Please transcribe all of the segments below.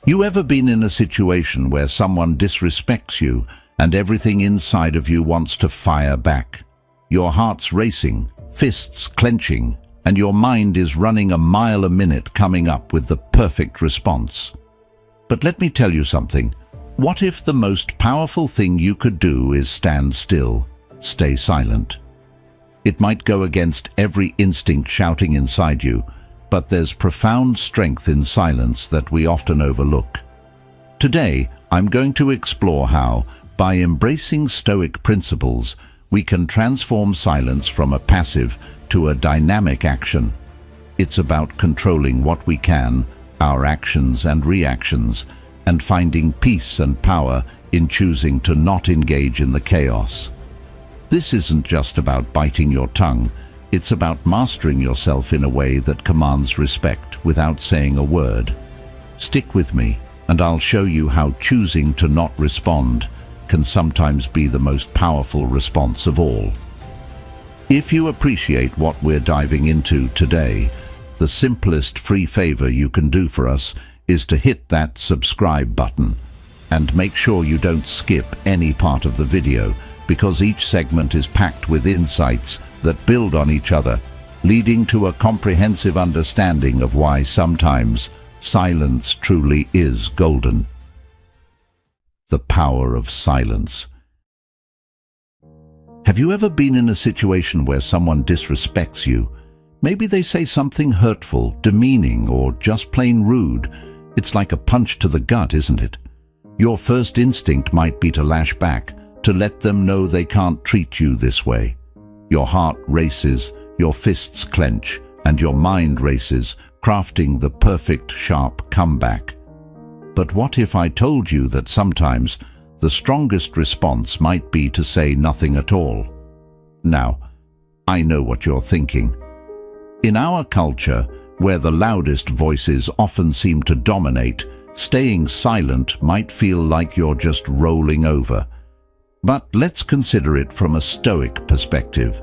You ever been in a situation where someone disrespects you and everything inside of you wants to fire back? Your heart's racing, fists clenching, and your mind is running a mile a minute coming up with the perfect response. But let me tell you something. What if the most powerful thing you could do is stand still, stay silent? It might go against every instinct shouting inside you, but there's profound strength in silence that we often overlook. Today, I'm going to explore how, by embracing Stoic principles, we can transform silence from a passive to a dynamic action. It's about controlling what we can, our actions and reactions, and finding peace and power in choosing to not engage in the chaos. This isn't just about biting your tongue. It's about mastering yourself in a way that commands respect without saying a word. Stick with me, and I'll show you how choosing to not respond can sometimes be the most powerful response of all. If you appreciate what we're diving into today, the simplest free favor you can do for us is to hit that subscribe button. And make sure you don't skip any part of the video, because each segment is packed with insights that build on each other, leading to a comprehensive understanding of why sometimes silence truly is golden. The power of silence. Have you ever been in a situation where someone disrespects you? Maybe they say something hurtful, demeaning, or just plain rude. It's like a punch to the gut, isn't it? Your first instinct might be to lash back, to let them know they can't treat you this way. Your heart races, your fists clench, and your mind races, crafting the perfect, sharp comeback. But what if I told you that sometimes the strongest response might be to say nothing at all? Now, I know what you're thinking. In our culture, where the loudest voices often seem to dominate, staying silent might feel like you're just rolling over. But let's consider it from a Stoic perspective.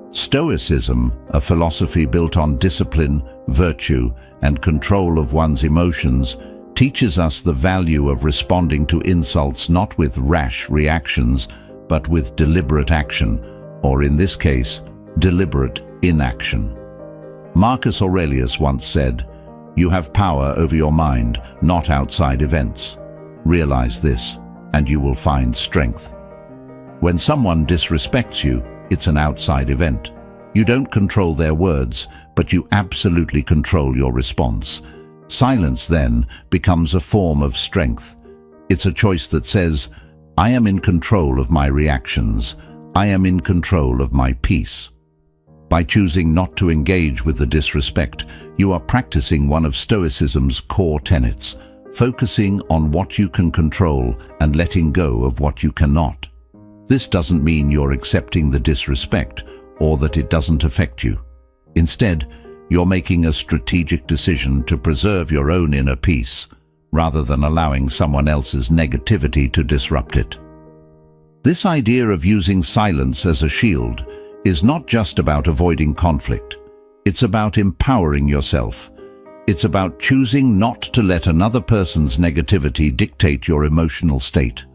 Stoicism, a philosophy built on discipline, virtue, and control of one's emotions, teaches us the value of responding to insults not with rash reactions, but with deliberate action, or in this case, deliberate inaction. Marcus Aurelius once said, "You have power over your mind, not outside events. Realize this, and you will find strength." When someone disrespects you, it's an outside event. You don't control their words, but you absolutely control your response. Silence, then, becomes a form of strength. It's a choice that says, I am in control of my reactions. I am in control of my peace. By choosing not to engage with the disrespect, you are practicing one of Stoicism's core tenets, focusing on what you can control and letting go of what you cannot. This doesn't mean you're accepting the disrespect or that it doesn't affect you. Instead, you're making a strategic decision to preserve your own inner peace, rather than allowing someone else's negativity to disrupt it. This idea of using silence as a shield is not just about avoiding conflict. It's about empowering yourself. It's about choosing not to let another person's negativity dictate your emotional state.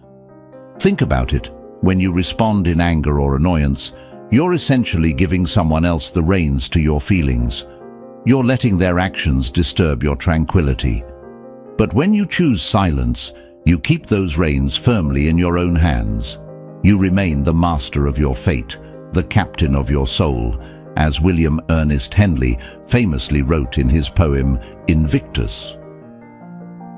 Think about it. When you respond in anger or annoyance, you're essentially giving someone else the reins to your feelings. You're letting their actions disturb your tranquility. But when you choose silence, you keep those reins firmly in your own hands. You remain the master of your fate, the captain of your soul, as William Ernest Henley famously wrote in his poem Invictus.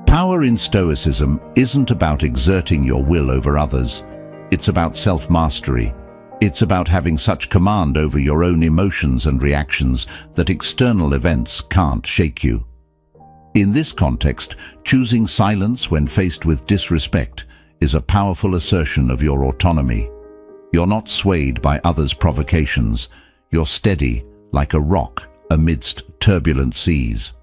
Power in Stoicism isn't about exerting your will over others. It's about self-mastery. It's about having such command over your own emotions and reactions that external events can't shake you. In this context, choosing silence when faced with disrespect is a powerful assertion of your autonomy. You're not swayed by others' provocations. You're steady, like a rock amidst turbulent seas.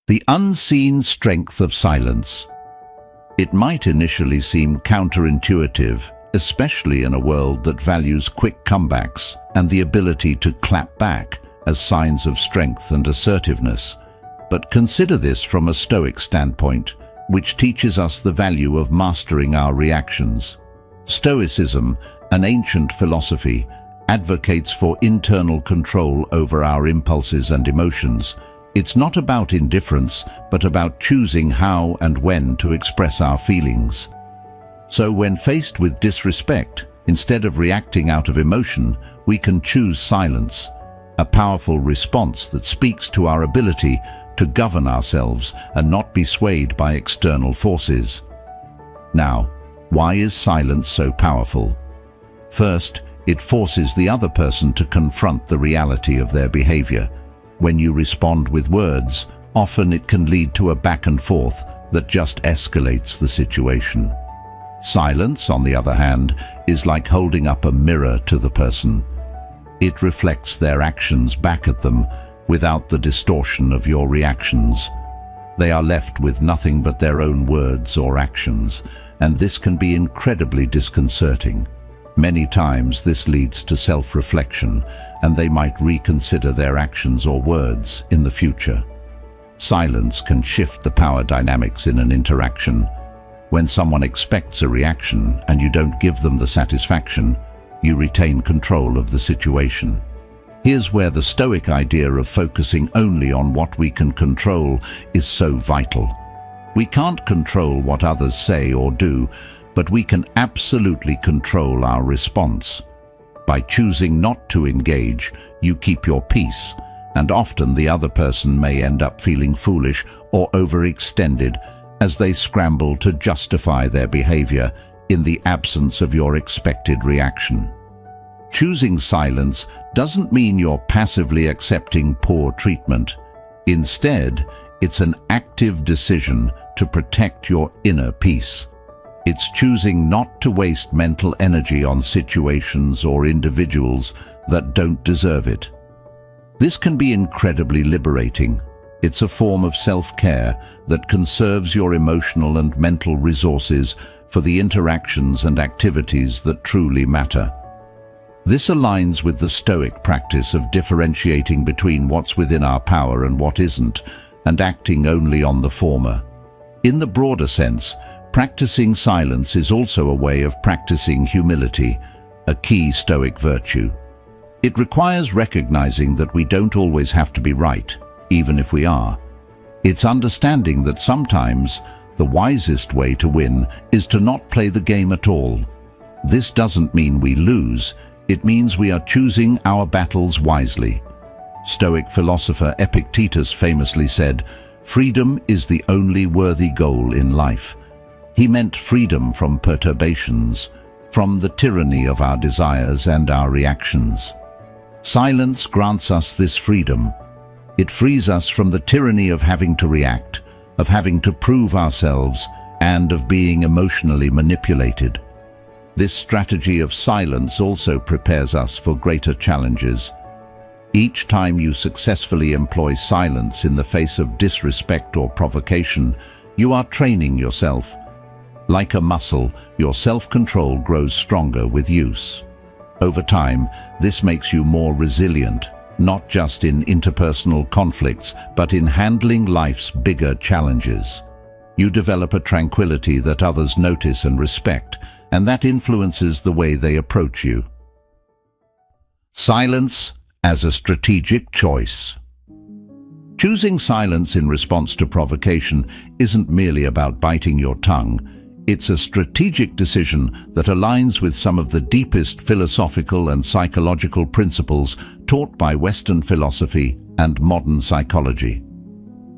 The unseen strength of silence. It might initially seem counterintuitive, especially in a world that values quick comebacks and the ability to clap back as signs of strength and assertiveness. But consider this from a Stoic standpoint, which teaches us the value of mastering our reactions. Stoicism, an ancient philosophy, advocates for internal control over our impulses and emotions. It's not about indifference, but about choosing how and when to express our feelings. So when faced with disrespect, instead of reacting out of emotion, we can choose silence, a powerful response that speaks to our ability to govern ourselves and not be swayed by external forces. Now, why is silence so powerful? First, it forces the other person to confront the reality of their behavior. When you respond with words, often it can lead to a back and forth that just escalates the situation. Silence, on the other hand, is like holding up a mirror to the person. It reflects their actions back at them without the distortion of your reactions. They are left with nothing but their own words or actions, and this can be incredibly disconcerting. Many times this leads to self-reflection, and they might reconsider their actions or words in the future. Silence can shift the power dynamics in an interaction. When someone expects a reaction and you don't give them the satisfaction, you retain control of the situation. Here's where the Stoic idea of focusing only on what we can control is so vital. We can't control what others say or do, but we can absolutely control our response. By choosing not to engage, you keep your peace, and often the other person may end up feeling foolish or overextended as they scramble to justify their behavior in the absence of your expected reaction. Choosing silence doesn't mean you're passively accepting poor treatment. Instead, it's an active decision to protect your inner peace. It's choosing not to waste mental energy on situations or individuals that don't deserve it. This can be incredibly liberating. It's a form of self-care that conserves your emotional and mental resources for the interactions and activities that truly matter. This aligns with the Stoic practice of differentiating between what's within our power and what isn't, and acting only on the former. In the broader sense, practicing silence is also a way of practicing humility, a key Stoic virtue. It requires recognizing that we don't always have to be right, even if we are. It's understanding that sometimes the wisest way to win is to not play the game at all. This doesn't mean we lose, it means we are choosing our battles wisely. Stoic philosopher Epictetus famously said, "Freedom is the only worthy goal in life." He meant freedom from perturbations, from the tyranny of our desires and our reactions. Silence grants us this freedom. It frees us from the tyranny of having to react, of having to prove ourselves, and of being emotionally manipulated. This strategy of silence also prepares us for greater challenges. Each time you successfully employ silence in the face of disrespect or provocation, you are training yourself. Like a muscle, your self-control grows stronger with use. Over time, this makes you more resilient, not just in interpersonal conflicts, but in handling life's bigger challenges. You develop a tranquility that others notice and respect, and that influences the way they approach you. Silence as a strategic choice. Choosing silence in response to provocation isn't merely about biting your tongue. It's a strategic decision that aligns with some of the deepest philosophical and psychological principles taught by Western philosophy and modern psychology.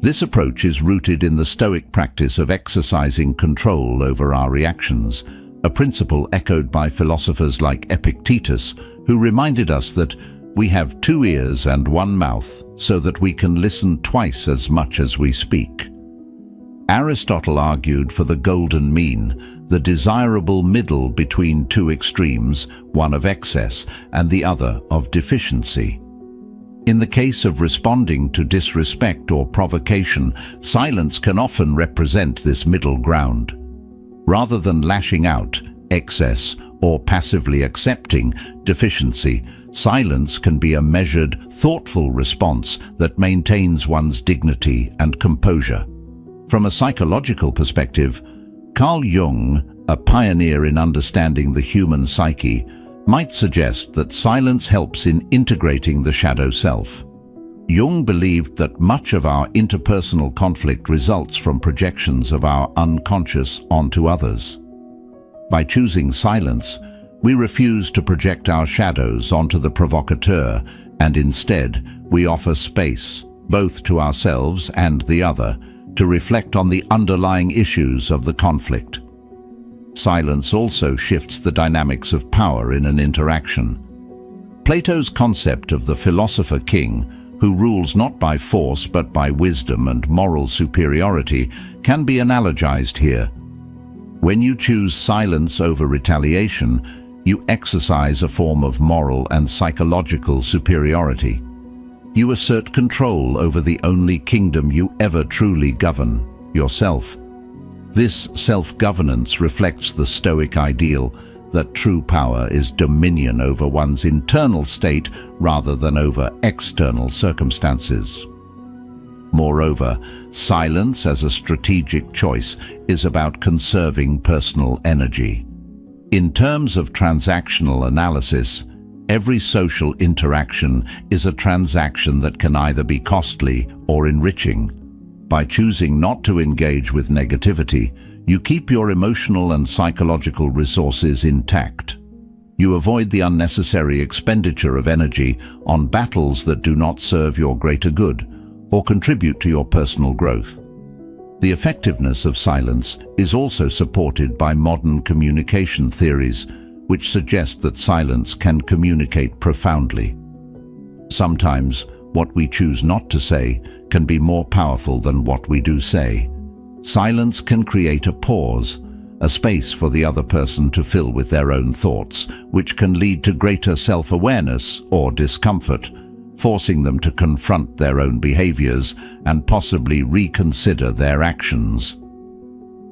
This approach is rooted in the Stoic practice of exercising control over our reactions, a principle echoed by philosophers like Epictetus, who reminded us that we have 2 ears and 1 mouth, so that we can listen twice as much as we speak. Aristotle argued for the golden mean, the desirable middle between 2 extremes, one of excess and the other of deficiency. In the case of responding to disrespect or provocation, silence can often represent this middle ground. Rather than lashing out, excess, or passively accepting deficiency. Silence can be a measured, thoughtful response that maintains one's dignity and composure. From a psychological perspective, Carl Jung, a pioneer in understanding the human psyche, might suggest that silence helps in integrating the shadow self. Jung believed that much of our interpersonal conflict results from projections of our unconscious onto others. By choosing silence, we refuse to project our shadows onto the provocateur, and instead we offer space, both to ourselves and the other, to reflect on the underlying issues of the conflict. Silence also shifts the dynamics of power in an interaction. Plato's concept of the philosopher king, who rules not by force but by wisdom and moral superiority, can be analogized here. When you choose silence over retaliation, you exercise a form of moral and psychological superiority. You assert control over the only kingdom you ever truly govern, yourself. This self-governance reflects the Stoic ideal that true power is dominion over one's internal state rather than over external circumstances. Moreover, silence as a strategic choice is about conserving personal energy. In terms of transactional analysis, every social interaction is a transaction that can either be costly or enriching. By choosing not to engage with negativity, you keep your emotional and psychological resources intact. You avoid the unnecessary expenditure of energy on battles that do not serve your greater good or contribute to your personal growth. The effectiveness of silence is also supported by modern communication theories, which suggest that silence can communicate profoundly. Sometimes, what we choose not to say can be more powerful than what we do say. Silence can create a pause, a space for the other person to fill with their own thoughts, which can lead to greater self-awareness or discomfort, forcing them to confront their own behaviors and possibly reconsider their actions.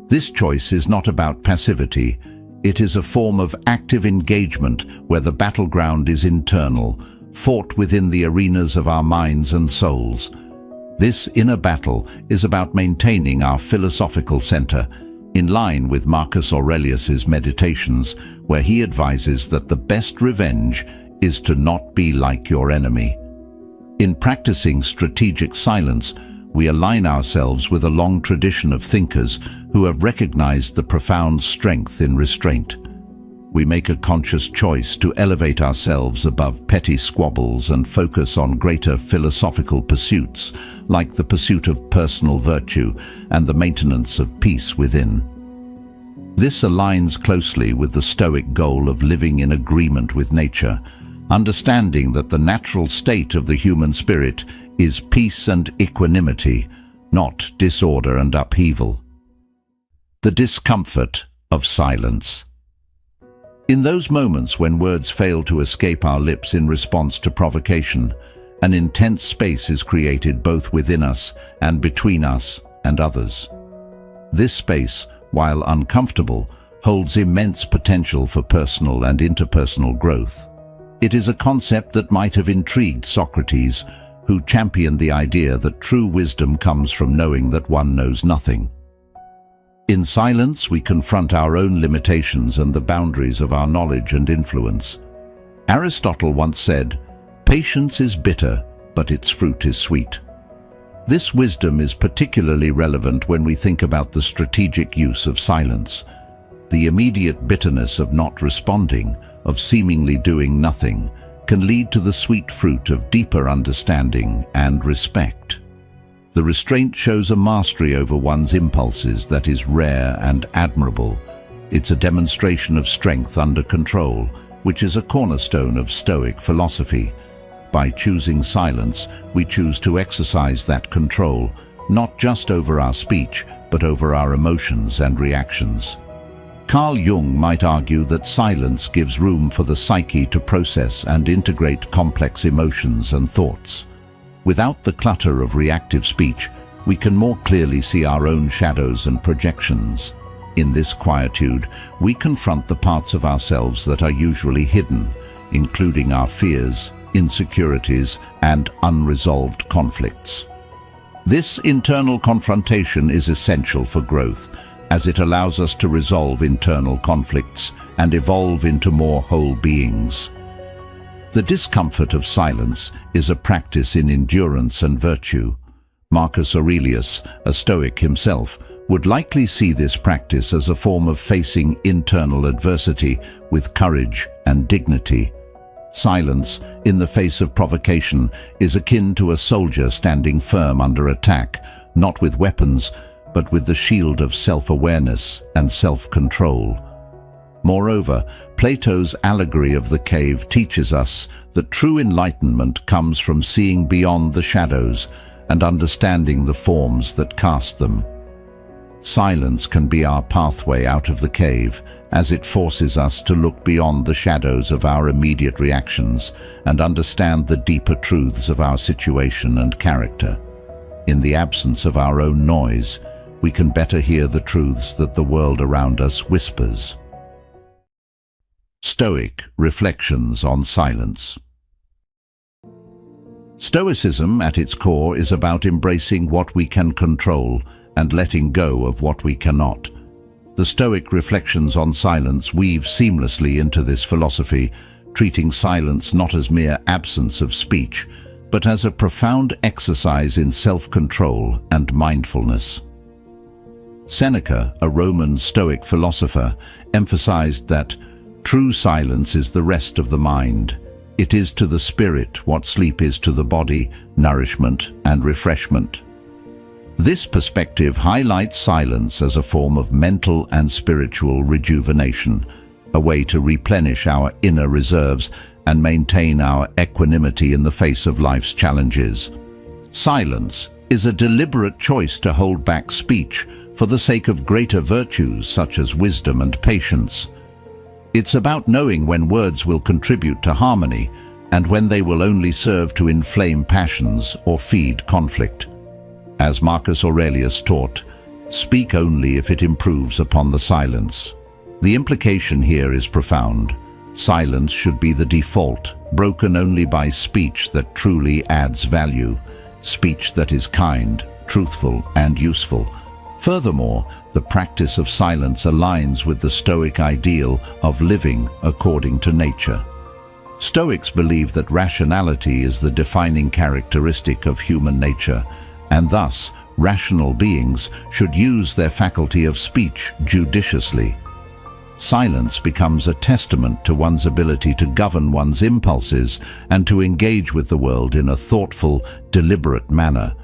This choice is not about passivity. It is a form of active engagement where the battleground is internal, fought within the arenas of our minds and souls. This inner battle is about maintaining our philosophical center, in line with Marcus Aurelius's Meditations, where he advises that the best revenge is to not be like your enemy. In practicing strategic silence, we align ourselves with a long tradition of thinkers who have recognized the profound strength in restraint. We make a conscious choice to elevate ourselves above petty squabbles and focus on greater philosophical pursuits, like the pursuit of personal virtue and the maintenance of peace within. This aligns closely with the Stoic goal of living in agreement with nature, understanding that the natural state of the human spirit is peace and equanimity, not disorder and upheaval. The discomfort of silence. In those moments when words fail to escape our lips in response to provocation, an intense space is created both within us and between us and others. This space, while uncomfortable, holds immense potential for personal and interpersonal growth. It is a concept that might have intrigued Socrates, who championed the idea that true wisdom comes from knowing that one knows nothing. In silence, we confront our own limitations and the boundaries of our knowledge and influence. Aristotle once said, "Patience is bitter, but its fruit is sweet." This wisdom is particularly relevant when we think about the strategic use of silence. The immediate bitterness of not responding, of seemingly doing nothing, can lead to the sweet fruit of deeper understanding and respect. The restraint shows a mastery over one's impulses that is rare and admirable. It's a demonstration of strength under control, which is a cornerstone of Stoic philosophy. By choosing silence, we choose to exercise that control, not just over our speech, but over our emotions and reactions. Carl Jung might argue that silence gives room for the psyche to process and integrate complex emotions and thoughts. Without the clutter of reactive speech, we can more clearly see our own shadows and projections. In this quietude, we confront the parts of ourselves that are usually hidden, including our fears, insecurities, and unresolved conflicts. This internal confrontation is essential for growth, as it allows us to resolve internal conflicts and evolve into more whole beings. The discomfort of silence is a practice in endurance and virtue. Marcus Aurelius, a Stoic himself, would likely see this practice as a form of facing internal adversity with courage and dignity. Silence, in the face of provocation, is akin to a soldier standing firm under attack, not with weapons, but with the shield of self-awareness and self-control. Moreover, Plato's allegory of the cave teaches us that true enlightenment comes from seeing beyond the shadows and understanding the forms that cast them. Silence can be our pathway out of the cave, as it forces us to look beyond the shadows of our immediate reactions and understand the deeper truths of our situation and character. In the absence of our own noise, we can better hear the truths that the world around us whispers. Stoic Reflections on Silence. Stoicism, at its core, is about embracing what we can control and letting go of what we cannot. The Stoic Reflections on Silence weave seamlessly into this philosophy, treating silence not as mere absence of speech, but as a profound exercise in self-control and mindfulness. Seneca, a Roman Stoic philosopher, emphasized that true silence is the rest of the mind. It is to the spirit what sleep is to the body, nourishment and refreshment. This perspective highlights silence as a form of mental and spiritual rejuvenation, a way to replenish our inner reserves and maintain our equanimity in the face of life's challenges. Silence is a deliberate choice to hold back speech for the sake of greater virtues such as wisdom and patience. It's about knowing when words will contribute to harmony and when they will only serve to inflame passions or feed conflict. As Marcus Aurelius taught, speak only if it improves upon the silence. The implication here is profound. Silence should be the default, broken only by speech that truly adds value, speech that is kind, truthful, and useful. Furthermore, the practice of silence aligns with the Stoic ideal of living according to nature. Stoics believe that rationality is the defining characteristic of human nature, and thus, rational beings should use their faculty of speech judiciously. Silence becomes a testament to one's ability to govern one's impulses and to engage with the world in a thoughtful, deliberate manner.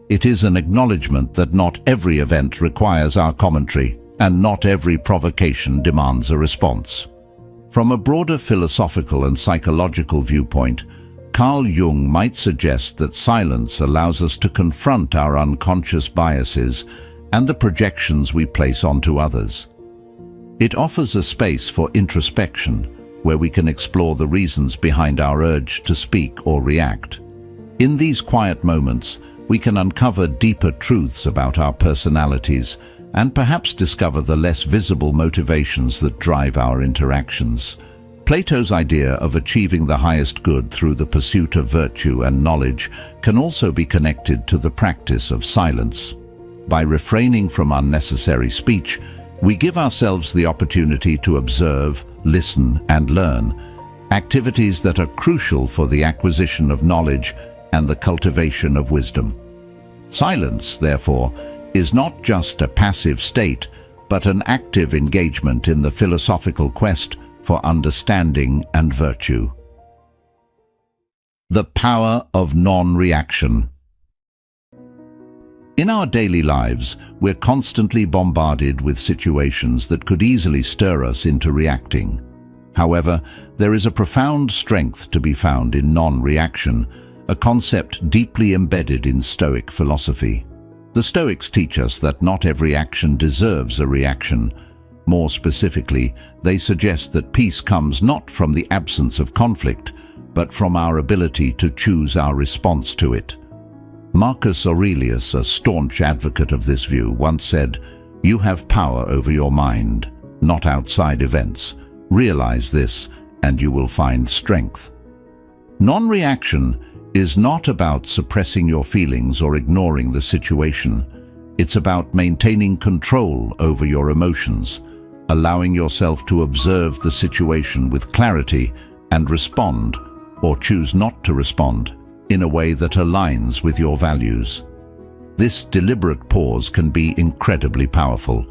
It is an acknowledgement that not every event requires our commentary, and not every provocation demands a response. From a broader philosophical and psychological viewpoint, Carl Jung might suggest that silence allows us to confront our unconscious biases and the projections we place onto others. It offers a space for introspection, where we can explore the reasons behind our urge to speak or react. In these quiet moments, we can uncover deeper truths about our personalities and perhaps discover the less visible motivations that drive our interactions. Plato's idea of achieving the highest good through the pursuit of virtue and knowledge can also be connected to the practice of silence. By refraining from unnecessary speech, we give ourselves the opportunity to observe, listen, and learn, activities that are crucial for the acquisition of knowledge and the cultivation of wisdom. Silence, therefore, is not just a passive state, but an active engagement in the philosophical quest for understanding and virtue. The power of non-reaction. In our daily lives, we're constantly bombarded with situations that could easily stir us into reacting. However, there is a profound strength to be found in non-reaction, a concept deeply embedded in Stoic philosophy. The Stoics teach us that not every action deserves a reaction. More specifically, they suggest that peace comes not from the absence of conflict, but from our ability to choose our response to it. Marcus Aurelius, a staunch advocate of this view, once said, You have power over your mind, not outside events. Realize this, and you will find strength. Non-reaction is not about suppressing your feelings or ignoring the situation. It's about maintaining control over your emotions, allowing yourself to observe the situation with clarity and respond, or choose not to respond, in a way that aligns with your values. This deliberate pause can be incredibly powerful.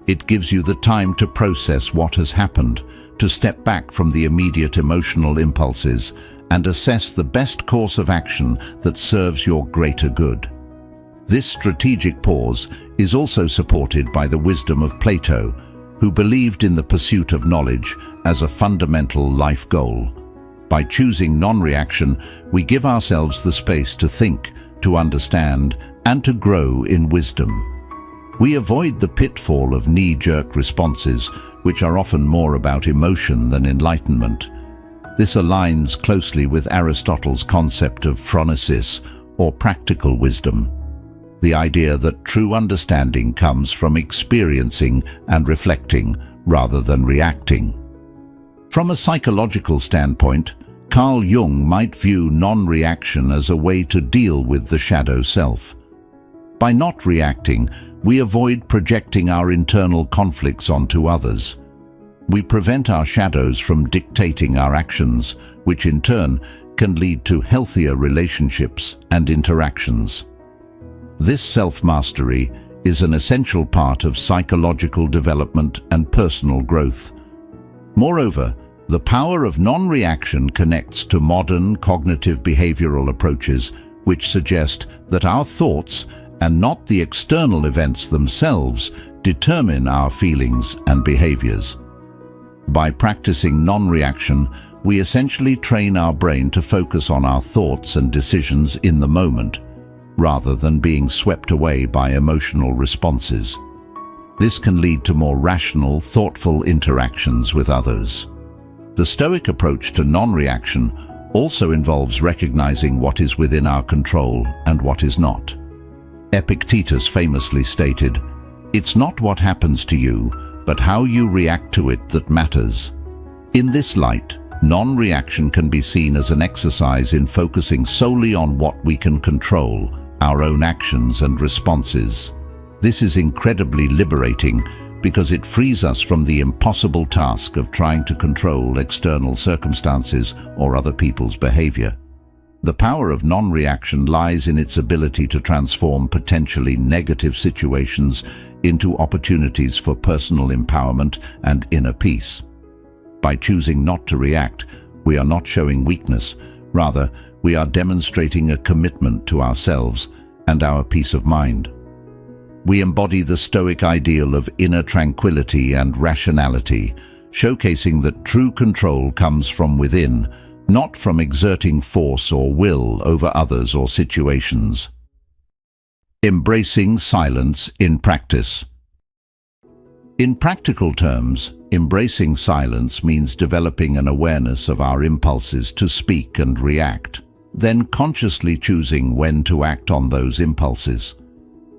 It gives you the time to process what has happened, to step back from the immediate emotional impulses, and assess the best course of action that serves your greater good. This strategic pause is also supported by the wisdom of Plato, who believed in the pursuit of knowledge as a fundamental life goal. By choosing non-reaction, we give ourselves the space to think, to understand, and to grow in wisdom. We avoid the pitfall of knee-jerk responses, which are often more about emotion than enlightenment. This aligns closely with Aristotle's concept of phronesis, or practical wisdom, the idea that true understanding comes from experiencing and reflecting rather than reacting. From a psychological standpoint, Carl Jung might view non-reaction as a way to deal with the shadow self. By not reacting, we avoid projecting our internal conflicts onto others. We prevent our shadows from dictating our actions, which in turn can lead to healthier relationships and interactions. This self-mastery is an essential part of psychological development and personal growth. Moreover, the power of non-reaction connects to modern cognitive behavioral approaches, which suggest that our thoughts, and not the external events themselves, determine our feelings and behaviors. By practicing non-reaction, we essentially train our brain to focus on our thoughts and decisions in the moment, rather than being swept away by emotional responses. This can lead to more rational, thoughtful interactions with others. The Stoic approach to non-reaction also involves recognizing what is within our control and what is not. Epictetus famously stated, "It's not what happens to you, but how you react to it that matters." In this light, non-reaction can be seen as an exercise in focusing solely on what we can control, our own actions and responses. This is incredibly liberating because it frees us from the impossible task of trying to control external circumstances or other people's behavior. The power of non-reaction lies in its ability to transform potentially negative situations into opportunities for personal empowerment and inner peace. By choosing not to react, we are not showing weakness. Rather, we are demonstrating a commitment to ourselves and our peace of mind. We embody the Stoic ideal of inner tranquility and rationality, showcasing that true control comes from within, not from exerting force or will over others or situations. Embracing silence in practice. In practical terms, embracing silence means developing an awareness of our impulses to speak and react, then consciously choosing when to act on those impulses.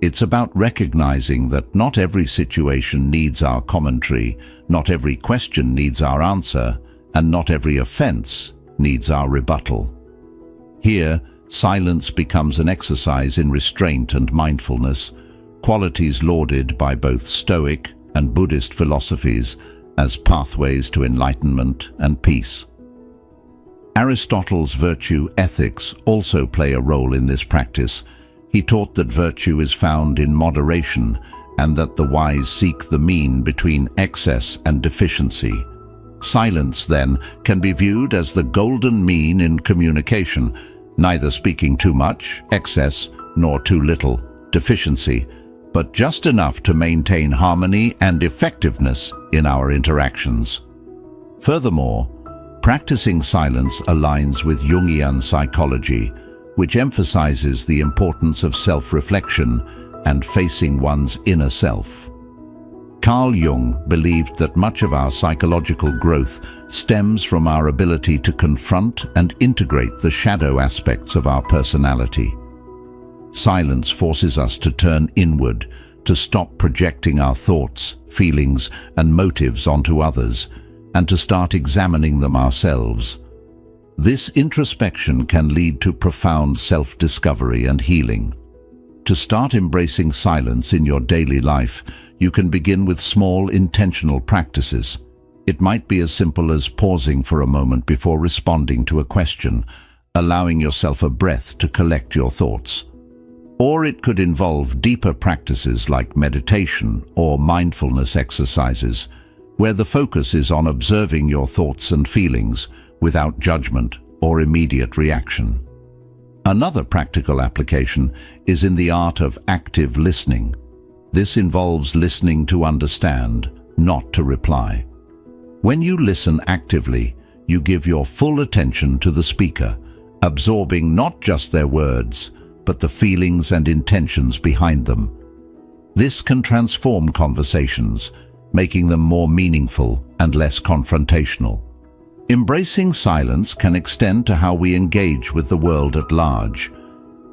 It's about recognizing that not every situation needs our commentary, not every question needs our answer, and not every offense needs our rebuttal. Here, silence becomes an exercise in restraint and mindfulness, qualities lauded by both Stoic and Buddhist philosophies as pathways to enlightenment and peace. Aristotle's virtue ethics also play a role in this practice. He taught that virtue is found in moderation and that the wise seek the mean between excess and deficiency. Silence, then, can be viewed as the golden mean in communication, neither speaking too much, excess, nor too little, deficiency, but just enough to maintain harmony and effectiveness in our interactions. Furthermore, practicing silence aligns with Jungian psychology, which emphasizes the importance of self-reflection and facing one's inner self. Carl Jung believed that much of our psychological growth stems from our ability to confront and integrate the shadow aspects of our personality. Silence forces us to turn inward, to stop projecting our thoughts, feelings, and motives onto others, and to start examining them ourselves. This introspection can lead to profound self-discovery and healing. To start embracing silence in your daily life, you can begin with small, intentional practices. It might be as simple as pausing for a moment before responding to a question, allowing yourself a breath to collect your thoughts. Or it could involve deeper practices like meditation or mindfulness exercises, where the focus is on observing your thoughts and feelings without judgment or immediate reaction. Another practical application is in the art of active listening. This involves listening to understand, not to reply. When you listen actively, you give your full attention to the speaker, absorbing not just their words, but the feelings and intentions behind them. This can transform conversations, making them more meaningful and less confrontational. Embracing silence can extend to how we engage with the world at large.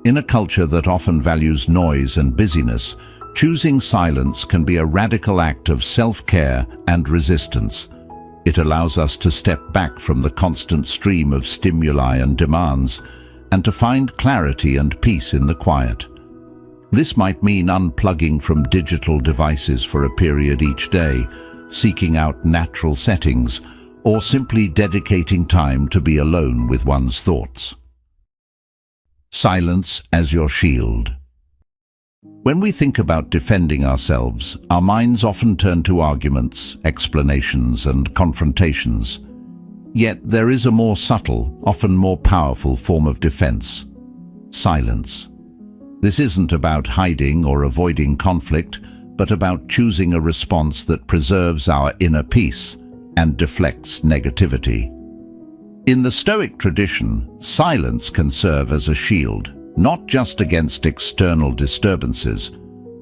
In a culture that often values noise and busyness, choosing silence can be a radical act of self-care and resistance. It allows us to step back from the constant stream of stimuli and demands, and to find clarity and peace in the quiet. This might mean unplugging from digital devices for a period each day, seeking out natural settings, or simply dedicating time to be alone with one's thoughts. Silence as your shield. When we think about defending ourselves, our minds often turn to arguments, explanations, and confrontations. Yet there is a more subtle, often more powerful form of defense: silence. This isn't about hiding or avoiding conflict, but about choosing a response that preserves our inner peace and deflects negativity. In the Stoic tradition, silence can serve as a shield, not just against external disturbances,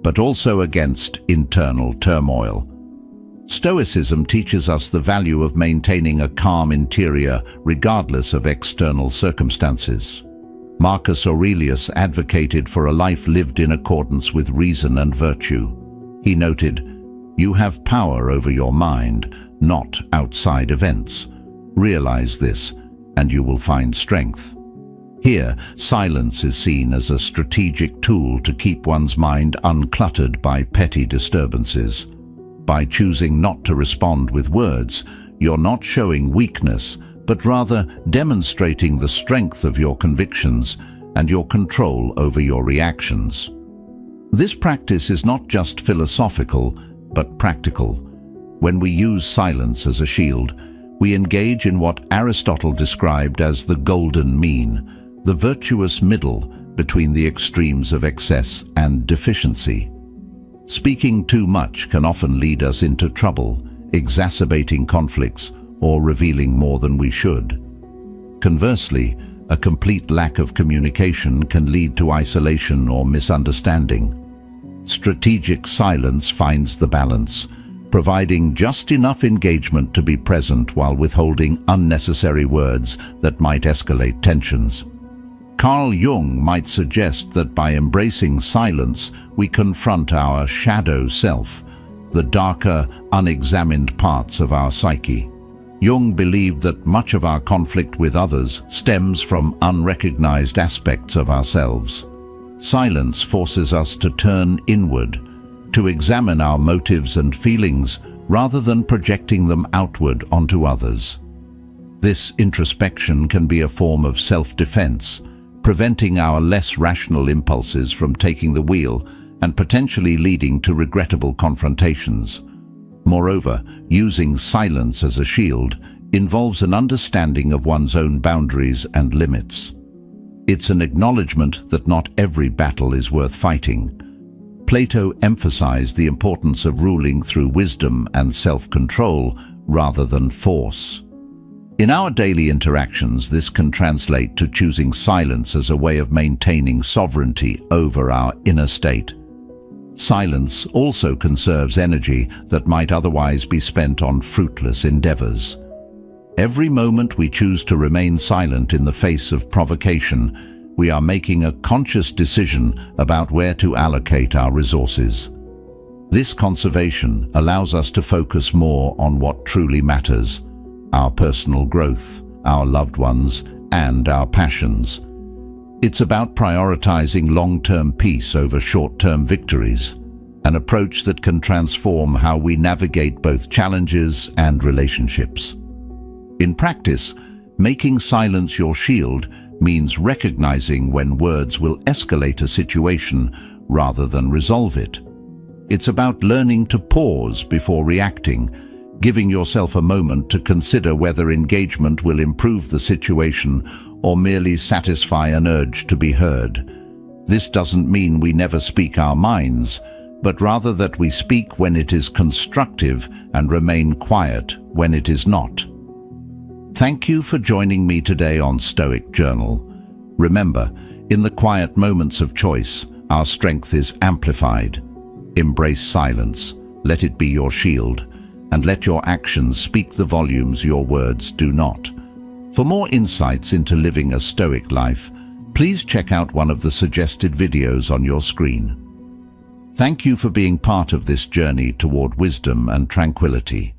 but also against internal turmoil. Stoicism teaches us the value of maintaining a calm interior regardless of external circumstances. Marcus Aurelius advocated for a life lived in accordance with reason and virtue. He noted, "You have power over your mind, not outside events. Realize this, and you will find strength." Here, silence is seen as a strategic tool to keep one's mind uncluttered by petty disturbances. By choosing not to respond with words, you're not showing weakness, but rather demonstrating the strength of your convictions and your control over your reactions. This practice is not just philosophical, but practical. When we use silence as a shield, we engage in what Aristotle described as the golden mean, the virtuous middle between the extremes of excess and deficiency. Speaking too much can often lead us into trouble, exacerbating conflicts or revealing more than we should. Conversely, a complete lack of communication can lead to isolation or misunderstanding. Strategic silence finds the balance, providing just enough engagement to be present while withholding unnecessary words that might escalate tensions. Carl Jung might suggest that by embracing silence, we confront our shadow self, the darker, unexamined parts of our psyche. Jung believed that much of our conflict with others stems from unrecognized aspects of ourselves. Silence forces us to turn inward, to examine our motives and feelings rather than projecting them outward onto others. This introspection can be a form of self-defense, preventing our less rational impulses from taking the wheel and potentially leading to regrettable confrontations. Moreover, using silence as a shield involves an understanding of one's own boundaries and limits. It's an acknowledgement that not every battle is worth fighting. Plato emphasized the importance of ruling through wisdom and self-control rather than force. In our daily interactions, this can translate to choosing silence as a way of maintaining sovereignty over our inner state. Silence also conserves energy that might otherwise be spent on fruitless endeavors. Every moment we choose to remain silent in the face of provocation, we are making a conscious decision about where to allocate our resources. This conservation allows us to focus more on what truly matters: our personal growth, our loved ones, and our passions. It's about prioritizing long-term peace over short-term victories, an approach that can transform how we navigate both challenges and relationships. In practice, making silence your shield means recognizing when words will escalate a situation rather than resolve it. It's about learning to pause before reacting, giving yourself a moment to consider whether engagement will improve the situation or merely satisfy an urge to be heard. This doesn't mean we never speak our minds, but rather that we speak when it is constructive and remain quiet when it is not. Thank you for joining me today on Stoic Journal. Remember, in the quiet moments of choice, our strength is amplified. Embrace silence, let it be your shield, and let your actions speak the volumes your words do not. For more insights into living a Stoic life, please check out one of the suggested videos on your screen. Thank you for being part of this journey toward wisdom and tranquility.